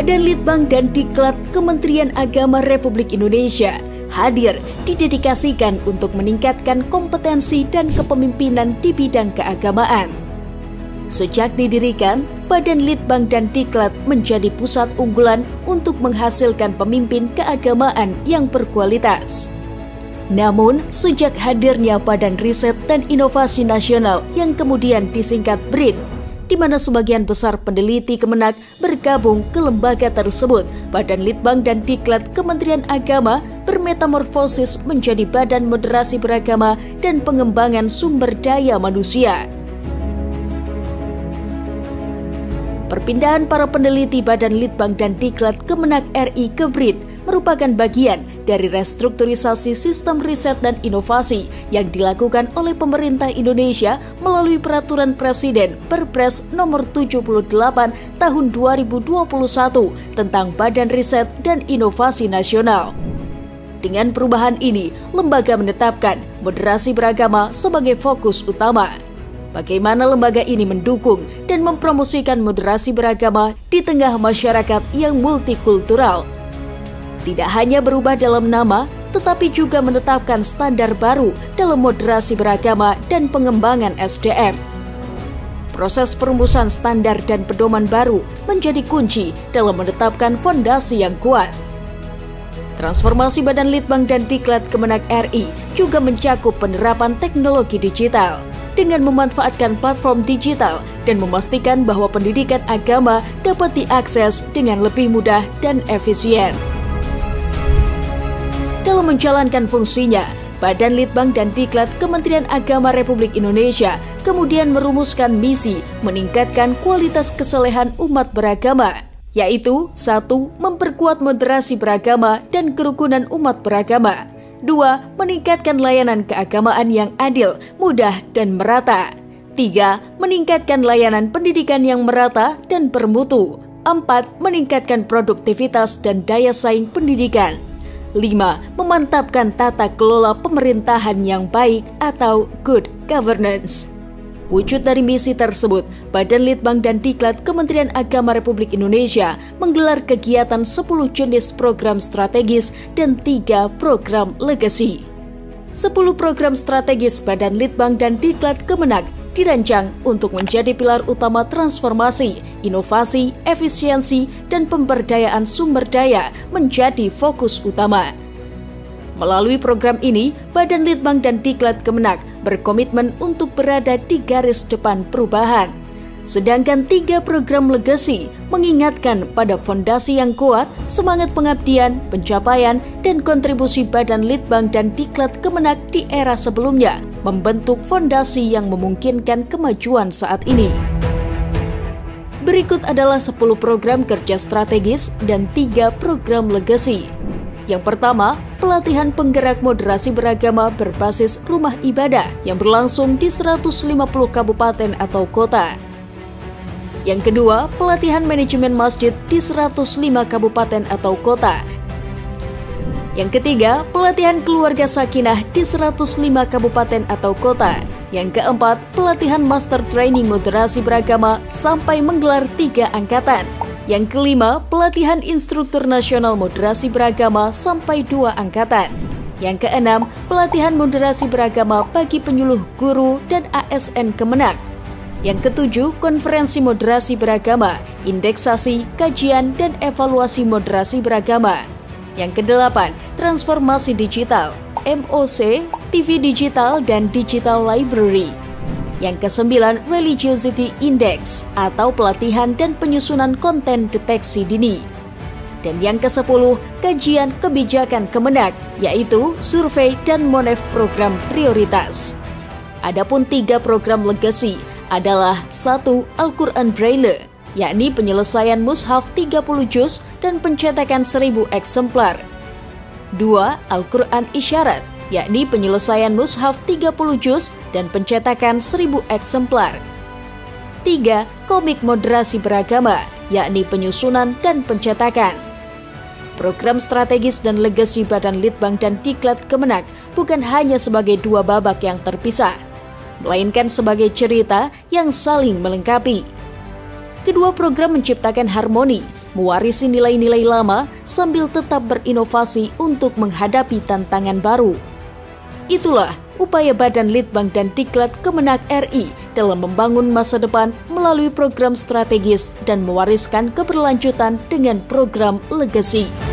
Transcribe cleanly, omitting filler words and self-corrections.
Badan Litbang dan Diklat Kementerian Agama Republik Indonesia hadir didedikasikan untuk meningkatkan kompetensi dan kepemimpinan di bidang keagamaan. Sejak didirikan, Badan Litbang dan Diklat menjadi pusat unggulan untuk menghasilkan pemimpin keagamaan yang berkualitas. Namun, sejak hadirnya Badan Riset dan Inovasi Nasional yang kemudian disingkat BRIN, di mana sebagian besar peneliti Kemenak bergabung ke lembaga tersebut, Badan Litbang dan Diklat Kementerian Agama bermetamorfosis menjadi Badan Moderasi Beragama dan Pengembangan Sumber Daya Manusia. Perpindahan para peneliti Badan Litbang dan Diklat Kemenak RI ke BRIN merupakan bagian dari restrukturisasi sistem riset dan inovasi yang dilakukan oleh pemerintah Indonesia melalui Peraturan Presiden Perpres Nomor 78 Tahun 2021 tentang Badan Riset dan Inovasi Nasional. Dengan perubahan ini, lembaga menetapkan moderasi beragama sebagai fokus utama. Bagaimana lembaga ini mendukung dan mempromosikan moderasi beragama di tengah masyarakat yang multikultural. Tidak hanya berubah dalam nama, tetapi juga menetapkan standar baru dalam moderasi beragama dan pengembangan SDM. Proses perumusan standar dan pedoman baru menjadi kunci dalam menetapkan fondasi yang kuat. Transformasi Badan Litbang dan Diklat Kemenak RI juga mencakup penerapan teknologi digital dengan memanfaatkan platform digital dan memastikan bahwa pendidikan agama dapat diakses dengan lebih mudah dan efisien. Dalam menjalankan fungsinya, Badan Litbang dan Diklat Kementerian Agama Republik Indonesia kemudian merumuskan misi meningkatkan kualitas kesalehan umat beragama, yaitu 1. Memperkuat moderasi beragama dan kerukunan umat beragama. 2. Meningkatkan layanan keagamaan yang adil, mudah, dan merata. 3. Meningkatkan layanan pendidikan yang merata dan bermutu. 4. Meningkatkan produktivitas dan daya saing pendidikan. 5. Memantapkan tata kelola pemerintahan yang baik atau good governance. Wujud dari misi tersebut, Badan Litbang dan Diklat Kementerian Agama Republik Indonesia menggelar kegiatan 10 jenis program strategis dan 3 program legasi. 10 program strategis Badan Litbang dan Diklat Kemenak dirancang untuk menjadi pilar utama transformasi, inovasi, efisiensi, dan pemberdayaan sumber daya menjadi fokus utama. Melalui program ini, Badan Litbang dan Diklat Kemenak berkomitmen untuk berada di garis depan perubahan. Sedangkan 3 program legasi mengingatkan pada fondasi yang kuat, semangat pengabdian, pencapaian, dan kontribusi Badan Litbang dan Diklat Kemenak di era sebelumnya, membentuk fondasi yang memungkinkan kemajuan saat ini. Berikut adalah 10 program kerja strategis dan 3 program legasi. Yang pertama, pelatihan penggerak moderasi beragama berbasis rumah ibadah yang berlangsung di 150 kabupaten atau kota. Yang kedua, pelatihan manajemen masjid di 105 kabupaten atau kota. Yang ketiga, pelatihan keluarga sakinah di 105 kabupaten atau kota. Yang keempat, pelatihan master training moderasi beragama sampai menggelar 3 angkatan. Yang kelima, pelatihan instruktur nasional moderasi beragama sampai 2 angkatan. Yang keenam, pelatihan moderasi beragama bagi penyuluh guru dan ASN Kemenak. Yang ketujuh, konferensi moderasi beragama, indeksasi, kajian, dan evaluasi moderasi beragama. Yang kedelapan, transformasi digital, MOC, TV digital, dan digital library. Yang kesembilan, religiosity index atau pelatihan dan penyusunan konten deteksi dini. Dan yang ke-10, kajian kebijakan Kemenak, yaitu survei dan monef program prioritas. Adapun 3 program legasi adalah 1. Al-Quran Braille, yakni penyelesaian mushaf 30 juz dan pencetakan 1000 eksemplar. 2. Al-Quran Isyarat, yakni penyelesaian mushaf 30 juz dan pencetakan 1000 eksemplar. 3. Komik moderasi beragama, yakni penyusunan dan pencetakan. Program strategis dan legasi Badan Litbang dan Diklat Kemenak bukan hanya sebagai 2 babak yang terpisah, melainkan sebagai cerita yang saling melengkapi. Kedua program menciptakan harmoni mewarisi nilai-nilai lama sambil tetap berinovasi untuk menghadapi tantangan baru. Itulah upaya Badan Litbang dan Diklat Kemenak RI dalam membangun masa depan melalui program strategis dan mewariskan keberlanjutan dengan program legasi.